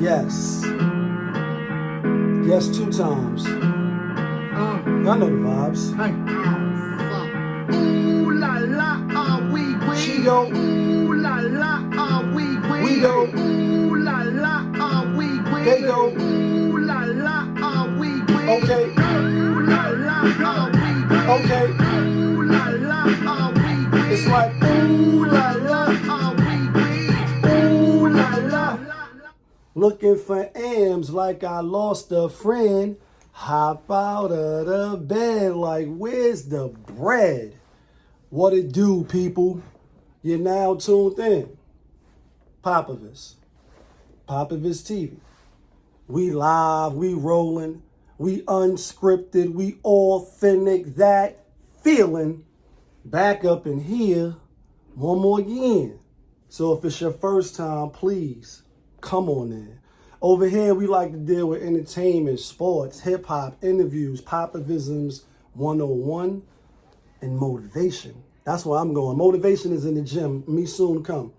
Yes. Yes, 2 times. Y'all know the vibes. Hey. Ooh la la, we Chigo. Ooh la la, we go. Ooh la la, we They go. Ooh la la, we Okay. Ooh la la, we Okay. Ooh la la, we It's like ooh la la, ooh la la. Looking for M's like I lost a friend. Hop out of the bed like where's the bread? What it do, people? You're now tuned in. POPAVIST. POPAVIST TV. We live, we rolling, we unscripted, we authentic, that feeling. Back up in here one more again. So if it's your first time, please come on in. Over here, we like to deal with entertainment, sports, hip-hop, interviews, Popavisms 101, and motivation. That's where I'm going. Motivation is in the gym. Me soon come.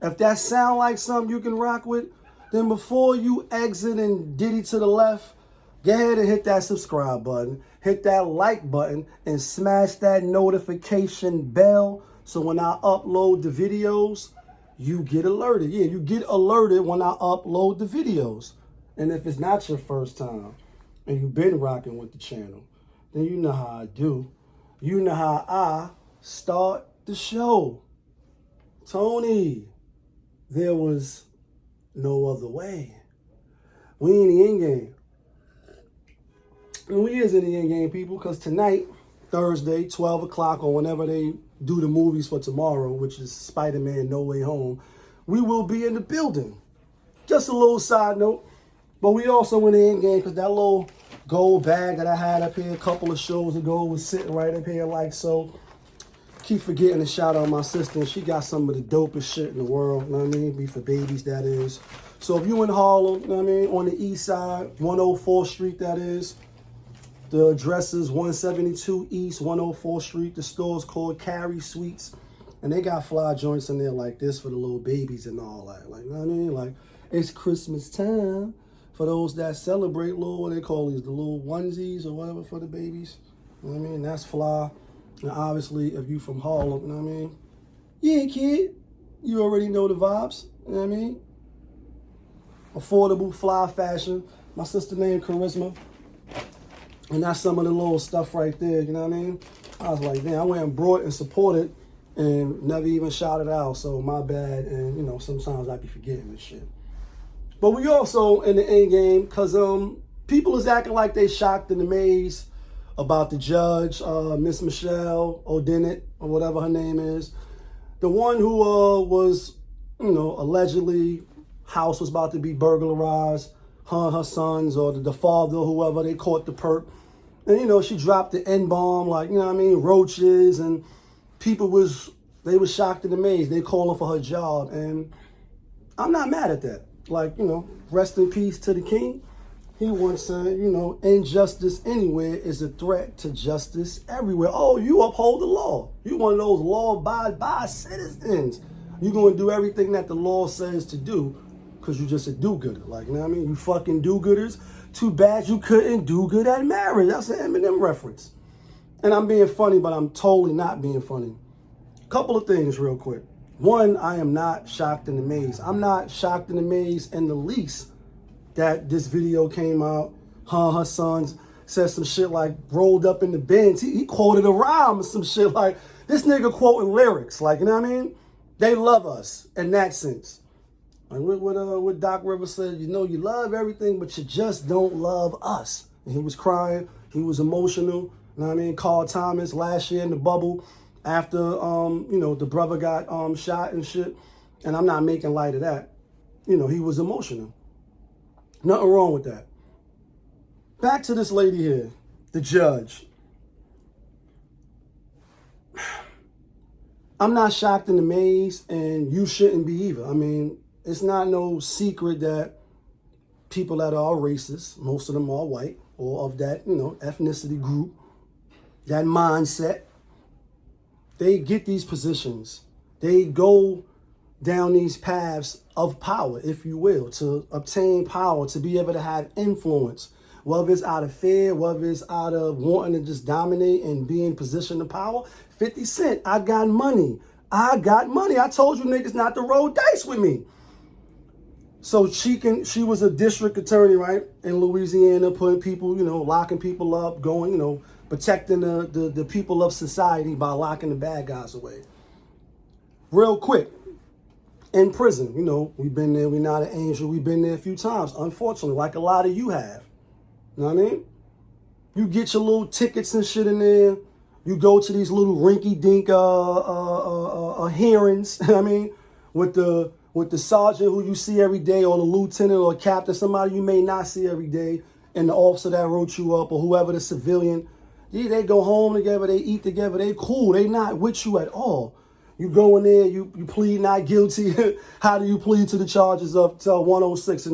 If that sound like something you can rock with, then before you exit and diddy to the left, go ahead and hit that subscribe button, hit that like button, and smash that notification bell so when I upload the videos, you get alerted. Yeah, you get alerted when I upload the videos. And if it's not your first time and you've been rocking with the channel, then you know how I do. You know how I start the show. Tony, there was no other way. We in the end game. And we is in the end game, people, because tonight, Thursday, 12 o'clock, or whenever they do the movies for tomorrow, which is Spider-Man No Way Home, we will be in the building. Just a little side note, but we also in the end game because that little gold bag that I had up here a couple of shows ago was sitting right up here like so. Keep forgetting to shout out my sister, and she got some of the dopest shit in the world, you know what I mean? Be for babies, that is. So if you in Harlem, you know what I mean, on the east side, 104th Street, that is. The address is 172 East 104th Street. The store's called Carrie Sweets. And they got fly joints in there like this for the little babies and all that. Like, you know what I mean? Like, it's Christmas time for those that celebrate little, what they call these, the little onesies or whatever for the babies. You know what I mean? That's fly. And obviously, if you from Harlem, you know what I mean? Yeah, kid. You already know the vibes. You know what I mean? Affordable, fly fashion. My sister named Charisma. And that's some of the little stuff right there, you know what I mean? I was like, damn, I went and brought and supported and never even shouted out, so my bad. And, you know, sometimes I be forgetting this shit. But we also in the end game because people is acting like they shocked and amazed about the judge, Miss Michelle Odinet, or whatever her name is. The one who was, you know, allegedly house was about to be burglarized. Her and her sons, or the father, whoever, they caught the perp. And, you know, she dropped the N-bomb, like, you know what I mean, roaches, and people they was shocked and amazed. They calling for her job, and I'm not mad at that. Like, you know, rest in peace to the king. He once said, you know, injustice anywhere is a threat to justice everywhere. Oh, you uphold the law. You one of those law-abiding citizens. You're going to do everything that the law says to do because you're just a do-gooder. Like, you know what I mean? You fucking do-gooders. Too bad you couldn't do good at marriage. That's an Eminem reference. And I'm being funny, but I'm totally not being funny. Couple of things real quick. One, I am not shocked and amazed. I'm not shocked and amazed in the least that this video came out. Her sons said some shit like rolled up in the Benz. He quoted a rhyme or some shit like, this nigga quoting lyrics. Like, you know what I mean? They love us in that sense. Like what Doc Rivers said, you know, you love everything, but you just don't love us. And he was crying. He was emotional. You know what I mean? Carl Thomas last year in the bubble after, you know, the brother got shot and shit. And I'm not making light of that. You know, he was emotional. Nothing wrong with that. Back to this lady here, the judge. I'm not shocked and amazed, and you shouldn't be either. I mean, it's not no secret that people that are racist, most of them are white, or of that, ethnicity group, that mindset. They get these positions. They go down these paths of power, if you will, to obtain power, to be able to have influence, whether it's out of fear, whether it's out of wanting to just dominate and be in position of power. 50 Cent, I got money. I got money. I told you niggas not to roll dice with me. So she was a district attorney, right, in Louisiana, putting people, locking people up, going, protecting the people of society by locking the bad guys away. Real quick, in prison, we've been there, we're not an angel, we've been there a few times, unfortunately, like a lot of you have. You know what I mean? You get your little tickets and shit in there. You go to these little rinky-dink hearings, you know what I mean, with the sergeant who you see every day, or the lieutenant or captain, somebody you may not see every day, and the officer that wrote you up, or whoever the civilian. Yeah, they go home together, they eat together, they cool, they not with you at all. You go in there, you plead not guilty. How do you plead to the charges of 106 and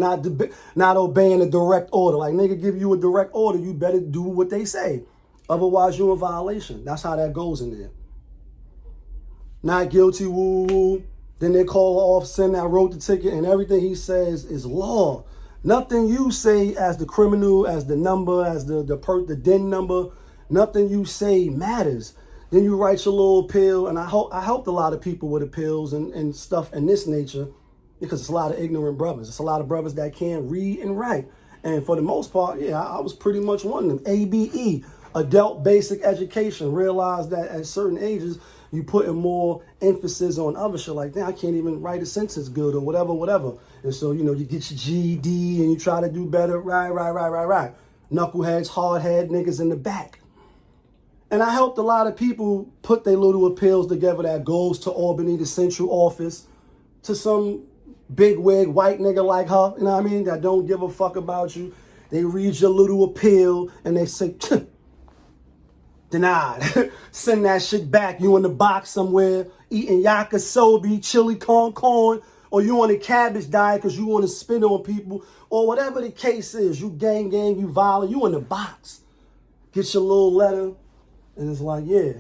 not obeying a direct order? Like, nigga, give you a direct order, you better do what they say. Otherwise, you're in violation. That's how that goes in there. Not guilty, woo. Then they call the officer that wrote the ticket, and everything he says is law. Nothing you say as the criminal, as the number, as the DIN number, nothing you say matters. Then you write your little appeal, and I helped a lot of people with appeals and stuff in this nature, because it's a lot of ignorant brothers. It's a lot of brothers that can't read and write. And for the most part, yeah, I was pretty much one of them. ABE, adult basic education. Realize that at certain ages, you putting more emphasis on other shit like that. I can't even write a sentence good or whatever. And so, you get your GED and you try to do better. Right. Knuckleheads, hardhead niggas in the back. And I helped a lot of people put their little appeals together that goes to Albany, the central office, to some big wig white nigga like her, you know what I mean, that don't give a fuck about you. They read your little appeal and they say, denied. Send that shit back. You in the box somewhere eating yakisobe, chili corn, or you on a cabbage diet because you want to spit on people, or whatever the case is. You gang, you violent, you in the box. Get your little letter. And it's like, yeah,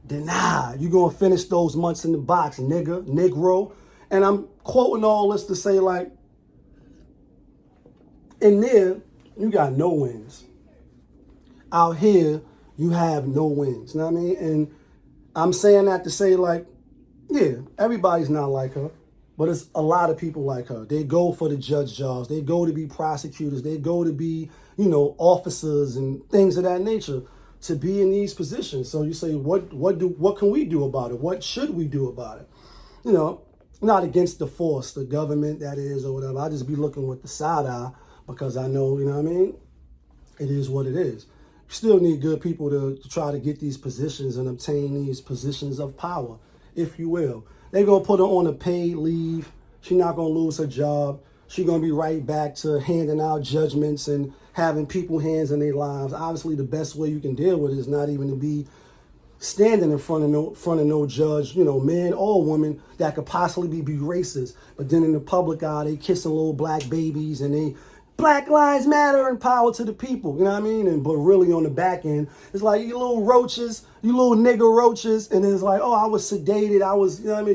denied. You're going to finish those months in the box, nigga, negro. And I'm quoting all this to say, like, in there, you got no wins. Out here, you have no wins. You know what I mean? And I'm saying that to say, like, yeah, everybody's not like her, but it's a lot of people like her. They go for the judge jobs. They go to be prosecutors. They go to be, officers and things of that nature, to be in these positions. So you say, what can we do about it? What should we do about it? Not against the force, the government that is, or whatever. I just be looking with the side eye because I know, you know what I mean? It is what it is. You still need good people to try to get these positions and obtain these positions of power, if you will. They're going to put her on a paid leave. She's not going to lose her job. She's going to be right back to handing out judgments and having people hands in their lives. Obviously, the best way you can deal with it is not even to be standing in front of no judge, man or woman that could possibly be racist. But then in the public eye, they kissing little black babies and they Black Lives Matter and power to the people. You know what I mean? But really on the back end, it's like you little roaches, you little nigger roaches. And it's like, oh, I was sedated.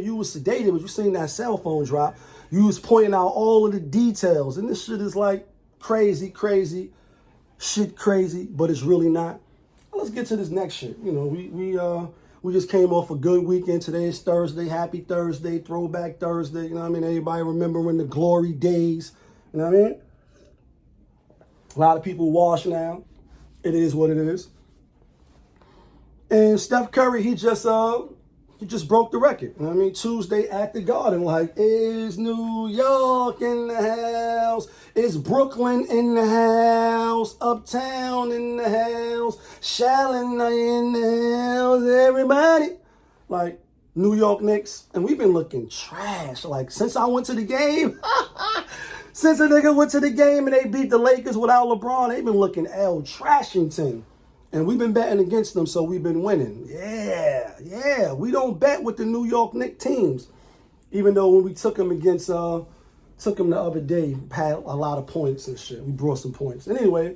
You was sedated, but you seen that cell phone drop. You was pointing out all of the details. And this shit is like crazy, shit crazy, but it's really not. Let's get to this next shit. We just came off a good weekend. Today is Thursday. Happy Thursday, Throwback Thursday. You know what I mean? Everybody remembering the glory days. You know what I mean? A lot of people wash now. It is what it is. And Steph Curry, he just broke the record. You know what I mean? Tuesday at the Garden, like, is New York in the house? Is Brooklyn in the house? Uptown in the house? Shaolin in the house? Everybody. Like, New York Knicks. And we've been looking trash. Like, since I went to the game, since a nigga went to the game and they beat the Lakers without LeBron, they've been looking Trashington. And we've been betting against them, so we've been winning. Yeah. We don't bet with the New York Knicks teams. Even though when we took them against Took him the other day, had a lot of points and shit. We brought some points. And anyway,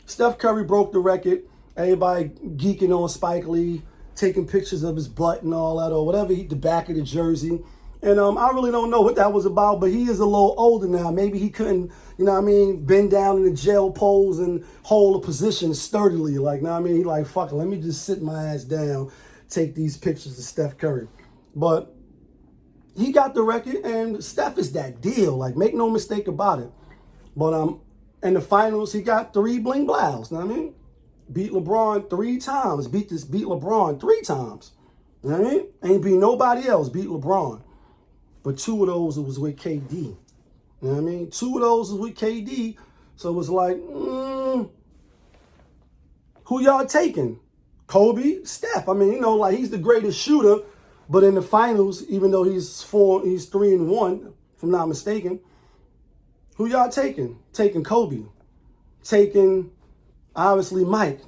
Steph Curry broke the record. Everybody geeking on Spike Lee, taking pictures of his butt and all that, or whatever, the back of the jersey. And I really don't know what that was about, but he is a little older now. Maybe he couldn't, you know what I mean, bend down in the jail pose and hold a position sturdily. Like, you know what I mean? He like, fuck it, let me just sit my ass down, take these pictures of Steph Curry. But he got the record, and Steph is that deal. Like, make no mistake about it. But in the finals, he got 3 bling blows. You know what I mean? Beat LeBron 3 times. Beat LeBron 3 times. You know what I mean? Ain't beat nobody else. Beat LeBron. But 2 of those was with KD. You know what I mean? 2 of those was with KD. So it was like, who y'all taking? Kobe? Steph. I mean, you know, like, he's the greatest shooter. But in the finals, even though he's 3-1, if I'm not mistaken, who y'all taking? Taking Kobe. Taking, obviously, Mike.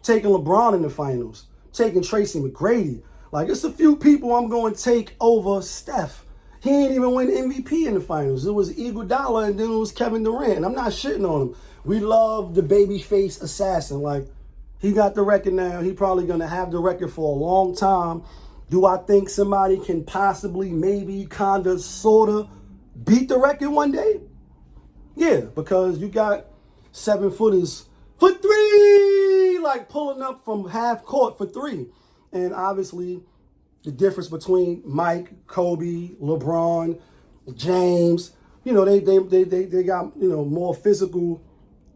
Taking LeBron in the finals. Taking Tracy McGrady. Like, it's a few people I'm going to take over Steph. He ain't even win MVP in the finals. It was Iguodala and then it was Kevin Durant. And I'm not shitting on him. We love the babyface assassin. Like, he got the record now. He probably going to have the record for a long time. Do I think somebody can possibly, maybe, kinda, sorta beat the record one day? Yeah, because you got 7-footers for 3, like pulling up from half court for 3. And obviously, the difference between Mike, Kobe, LeBron, James, you know, they got, you know, more physical,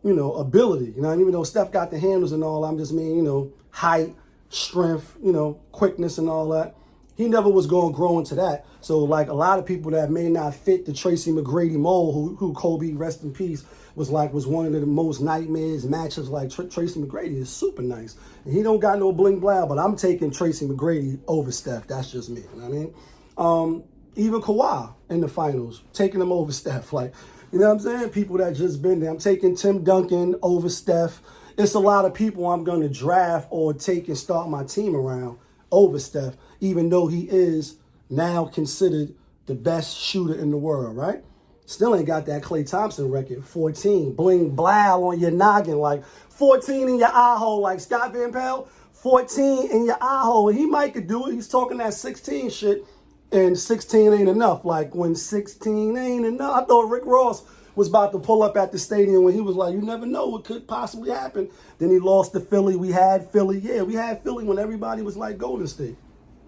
you know, ability. You know, and even though Steph got the handles and all, I'm just mean, you know, height, strength, you know, quickness and all that. He never was going to grow into that. So, like, a lot of people that may not fit the Tracy McGrady mold, who Kobe, rest in peace, was one of the most nightmares matchups. Like, Tracy McGrady is super nice. And he don't got no bling blah, but I'm taking Tracy McGrady over Steph. That's just me. You know what I mean? Even Kawhi in the finals, taking him over Steph. Like, you know what I'm saying? People that just been there. I'm taking Tim Duncan over Steph. It's a lot of people I'm going to draft or take and start my team around over Steph, even though he is now considered the best shooter in the world, right? Still ain't got that Klay Thompson record, 14. Bling blow on your noggin, like 14 in your eye hole, like Scott Van Pelt, 14 in your eye hole. And he might could do it. He's talking that 16 shit, and 16 ain't enough. Like, when 16 ain't enough, I thought Rick Ross was about to pull up at the stadium when he was like, you never know what could possibly happen. Then he lost to Philly. We had Philly. Yeah, we had Philly when everybody was like Golden State.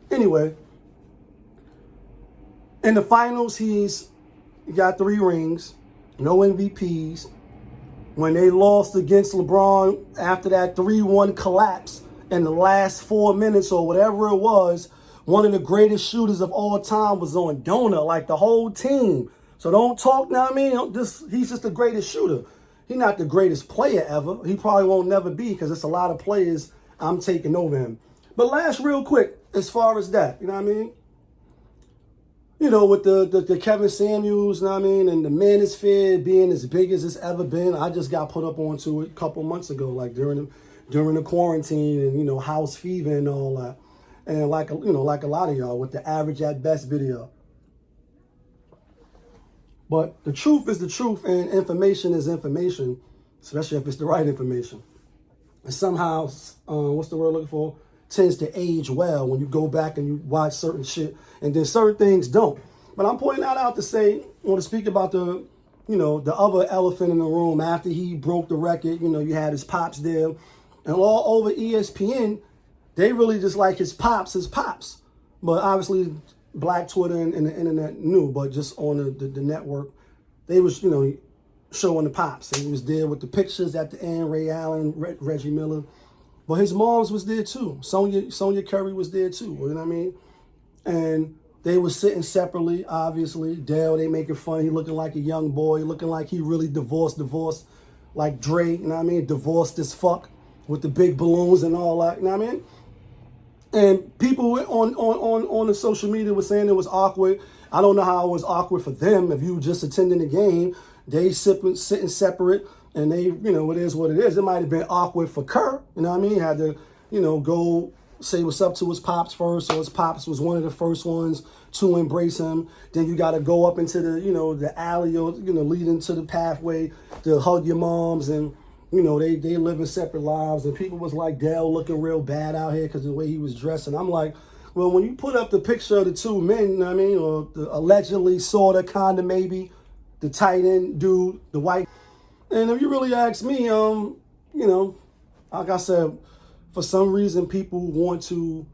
Anyway, in the finals, he got 3 rings, no MVPs. When they lost against LeBron after that 3-1 collapse in the last 4 minutes or whatever it was, one of the greatest shooters of all time was on donut, like the whole team. So don't talk, now I mean, he's just the greatest shooter. He's not the greatest player ever. He probably won't never be, because it's a lot of players I'm taking over him. But last real quick, as far as that, you know what I mean? You know, with the Kevin Samuels, you know what I mean, and the Manosphere being as big as it's ever been, I just got put up onto it a couple months ago, like during the quarantine and, you know, house fever and all that. And like, you know, like a lot of y'all with the average at best video. But the truth is the truth, and information is information, especially if it's the right information. And somehow, what's the word I'm looking for? Tends to age well when you go back and you watch certain shit, and then certain things don't. But I'm pointing that out to say, I want to speak about the, you know, the other elephant in the room. After he broke the record, you know, you had his pops there, and all over ESPN, they really just like his pops. But obviously, Black Twitter and the internet knew, but just on the network, they was, you know, showing the pops. And he was there with the pictures at the end, Ray Allen, Reggie Miller. But his moms was there too. Sonia Curry was there too, you know what I mean? And they were sitting separately, obviously. Dale, they making fun. He looking like a young boy, looking like he really divorced, like Dre, you know what I mean? Divorced as fuck with the big balloons and all that, you know what I mean? And people on the social media were saying it was awkward. I don't know how it was awkward for them. If you were just attending the game, they sitting separate, and they, you know, it is what it is. It might have been awkward for Kerr, you know what I mean? Had to, you know, go say what's up to his pops first, so his pops was one of the first ones to embrace him. Then you got to go up into the, the alley or, leading to the pathway to hug your moms. And, they live in separate lives. And people was like, Dale looking real bad out here because of the way he was dressed. And I'm like, well, when you put up the picture of the two men, or the allegedly, sort of, kind of, maybe, the tight end dude, the white. And if you really ask me, like I said, for some reason, people want to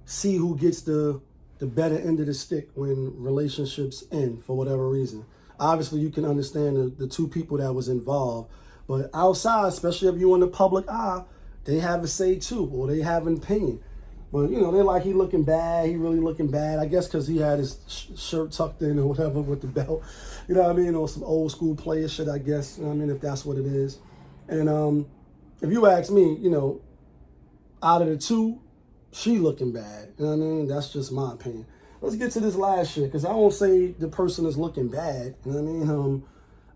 see who gets the better end of the stick when relationships end for whatever reason. Obviously, you can understand the two people that was involved. But outside, especially if you're in the public eye, they have a say too, or they have an opinion. But, they're like, he looking bad. He really looking bad. I guess because he had his shirt tucked in or whatever with the belt. You know what I mean? Or some old school player shit, I guess. You know what I mean? If that's what it is. And if you ask me, out of the two, she looking bad. You know what I mean? That's just my opinion. Let's get to this last shit, because I won't say the person is looking bad. You know what I mean?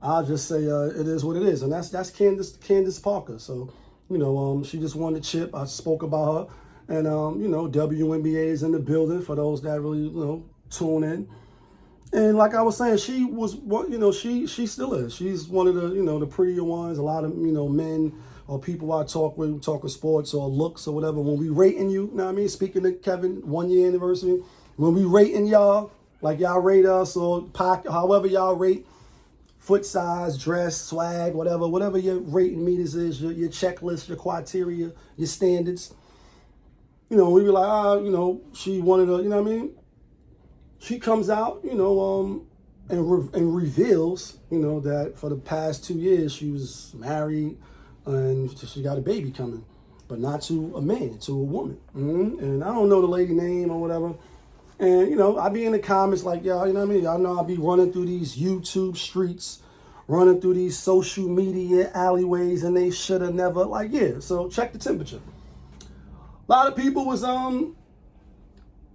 I'll just say it is what it is. And that's CandaceParKeR. So, she just won the chip. I spoke about her. And, WNBA is in the building for those that really, tune in. And like I was saying, she was, she still is. She's one of the, the prettier ones. A lot of, men or people I talk with, talking sports or looks or whatever. When we rating you, know what I mean? Speaking to Kevin, 1 year anniversary. When we rating y'all, like y'all rate us or however y'all rate, foot size, dress, swag, whatever your rating meters is, your checklist, your criteria, your standards. We be like, she wanted to, what I mean? She comes out, and reveals, that for the past 2 years she was married and she got a baby coming, but not to a man, to a woman. And I don't know the lady name or whatever. And, I be in the comments like, y'all, Y'all know I be running through these YouTube streets, running through these social media alleyways, and they should have never, so check the temperature. A lot of people was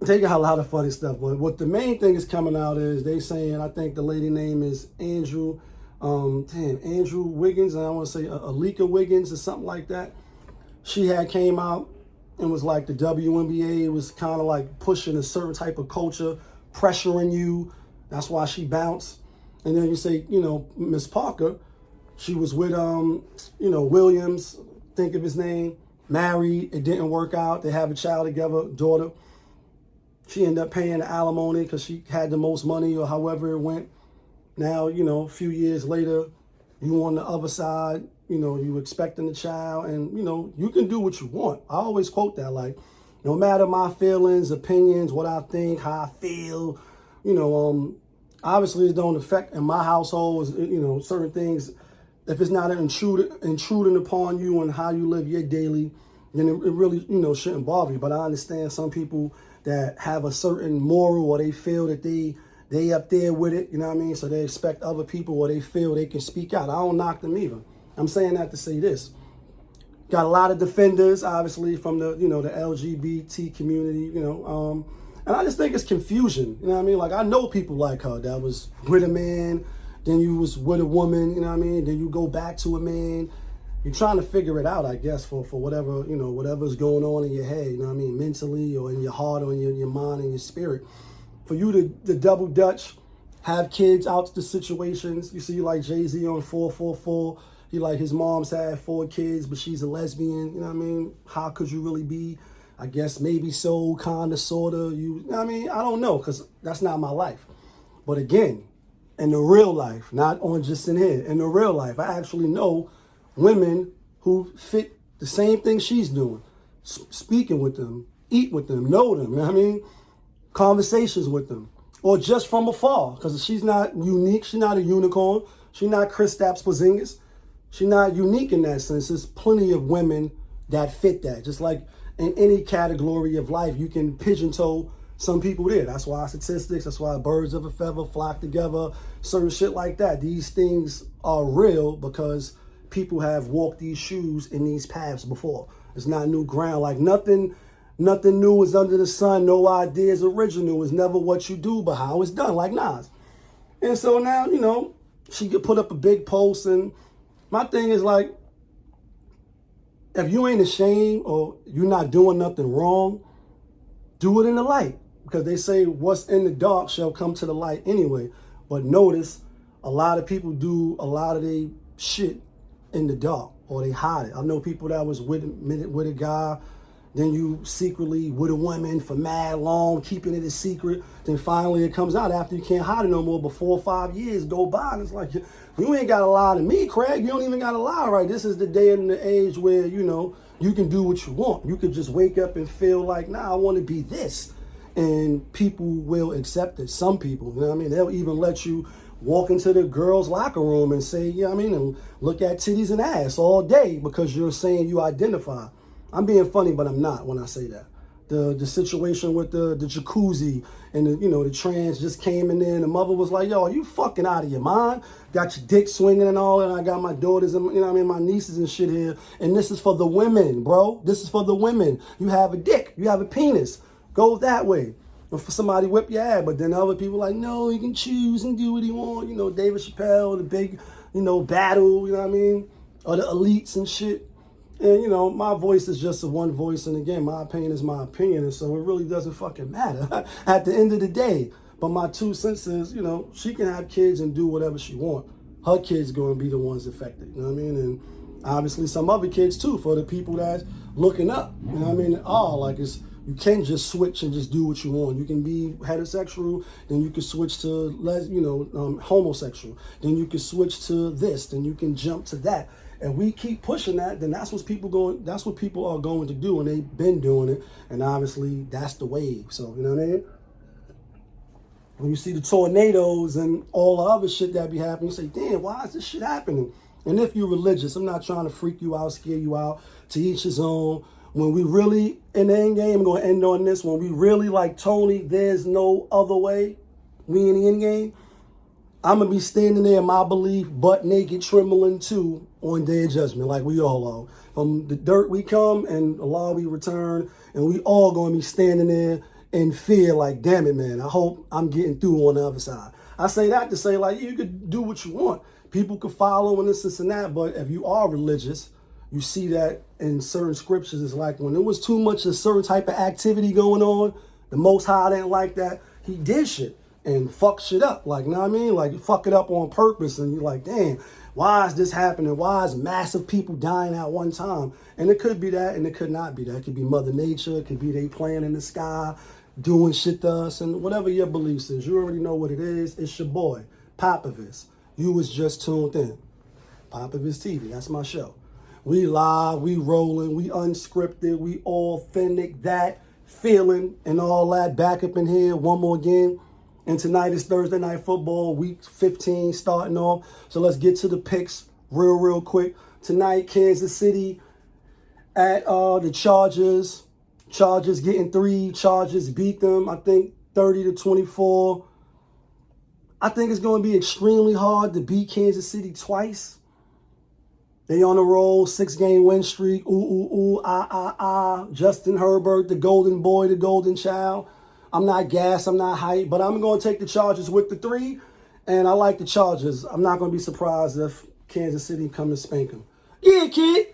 taking a lot of funny stuff, but what the main thing is coming out is they saying, I think the lady name is Andrew Wiggins, and I want to say Alika Wiggins or something like that. She had came out and was like the WNBA was kind of like pushing a certain type of culture, pressuring you. That's why she bounced. And then you say, Miss Parker, she was with Williams, think of his name. Married, it didn't work out. They have a child together, daughter. She ended up paying the alimony because she had the most money or however it went. Now, a few years later, you on the other side, you expecting the child and, you can do what you want. I always quote that, like, no matter my feelings, opinions, what I think, how I feel, obviously it don't affect in my household, certain things. If it's not intruding upon you and how you live your daily, then it really, shouldn't bother you. But I understand some people that have a certain moral or they feel that they up there with it, So they expect other people or they feel they can speak out. I don't knock them either. I'm saying that to say this. Got a lot of defenders, obviously, from the, the LGBT community, and I just think it's confusion, Like, I know people like her that was with a man, then you was with a woman, Then you go back to a man. You're trying to figure it out, I guess, for whatever, whatever's going on in your head, mentally or in your heart or in your mind and your spirit. For you to double dutch, have kids out the situations. You see, like Jay-Z on 444. He like his mom's had 4 kids, but she's a lesbian, How could you really be? I guess maybe so, kind of, sort of. I don't know, because that's not my life. But again, in the real life, not on just in here, in the real life, I actually know women who fit the same thing she's doing. Speaking with them, eat with them, know them, conversations with them. Or just from afar, because she's not unique, she's not a unicorn, she's not Kristaps Porzingis. She's not unique in that sense. There's plenty of women that fit that. Just like in any category of life, you can pigeonhole some people there. That's why statistics, that's why birds of a feather flock together, certain shit like that. These things are real because people have walked these shoes in these paths before. It's not new ground. Like nothing new is under the sun. No idea is original. It's never what you do, but how it's done, like Nas. And so now, she could put up a big post, and my thing is like, if you ain't ashamed or you're not doing nothing wrong, do it in the light. Because they say what's in the dark shall come to the light anyway. But notice, a lot of people do a lot of their shit in the dark, or they hide it. I know people that was with a guy, then you secretly with a woman for mad long, keeping it a secret. Then finally it comes out after you can't hide it no more. But 4 or 5 years go by, and it's like, you ain't got to lie to me, Craig. You don't even got to lie, right? This is the day and the age where, you know, you can do what you want. You could just wake up and feel like, nah, I want to be this. And people will accept it. Some people, you know what I mean? They'll even let you walk into the girls' locker room and say, you know what I mean, and look at titties and ass all day because you're saying you identify. I'm being funny, but I'm not when I say that. The situation with the jacuzzi and the trans just came in there and the mother was like, yo, are you fucking out of your mind? Got your dick swinging and all, and I got my daughters and my nieces and shit here. And this is for the women, bro. This is for the women. You have a dick. You have a penis. Go that way. Or for somebody whip your ass. But then other people like, no, he can choose and do what he want. David Chappelle, the big, battle, you know what I mean? Or the elites and shit. And, my voice is just a one voice. And again, my opinion is my opinion. And so it really doesn't fucking matter at the end of the day. But my 2 cents is, she can have kids and do whatever she wants. Her kids going to be the ones affected. You know what I mean? And obviously some other kids too, for the people that's looking up. You know what I mean? You can't just switch and just do what you want. You can be heterosexual, then you can switch to homosexual. Then you can switch to this, then you can jump to that. And we keep pushing that, then that's what people are going to do, and they've been doing it. And obviously that's the wave. So, you know what I mean? When you see the tornadoes and all the other shit that be happening, you say, damn, why is this shit happening? And if you're religious, I'm not trying to freak you out, scare you out, to each his own. When we really, in the end game, I'm going to end on this, when we really like Tony, there's no other way, we in the end game, I'm going to be standing there in my belief, butt naked, trembling too, on Day of Judgment, like we all are. From the dirt we come, and Allah we return, and we all going to be standing there in fear, like, damn it, man, I hope I'm getting through on the other side. I say that to say, like, you could do what you want. People could follow and this and that, but if you are religious, you see that in certain scriptures. It's like when there was too much of a certain type of activity going on, the Most High didn't like that. He did shit and fuck shit up. Like, you know what I mean? Like, you fuck it up on purpose, and you're like, damn, why is this happening? Why is massive people dying at one time? And it could be that, and it could not be that. It could be Mother Nature. It could be they playing in the sky, doing shit to us, and whatever your beliefs is. You already know what it is. It's your boy, POPAVIST. You was just tuned in. POPAVIST TV, that's my show. We live, we rolling, we unscripted, we authentic, that feeling and all that back up in here one more again. And tonight is Thursday Night Football, week 15 starting off. So let's get to the picks real quick. Tonight, Kansas City at the Chargers. Chargers getting 3. Chargers beat them, I think, 30-24. I think it's going to be extremely hard to beat Kansas City twice. They on the roll, 6-game win streak. Justin Herbert, the golden boy, the golden child. I'm not gassed, I'm not hyped, but I'm going to take the Chargers with the 3. And I like the Chargers. I'm not going to be surprised if Kansas City come and spank them. Yeah, kid.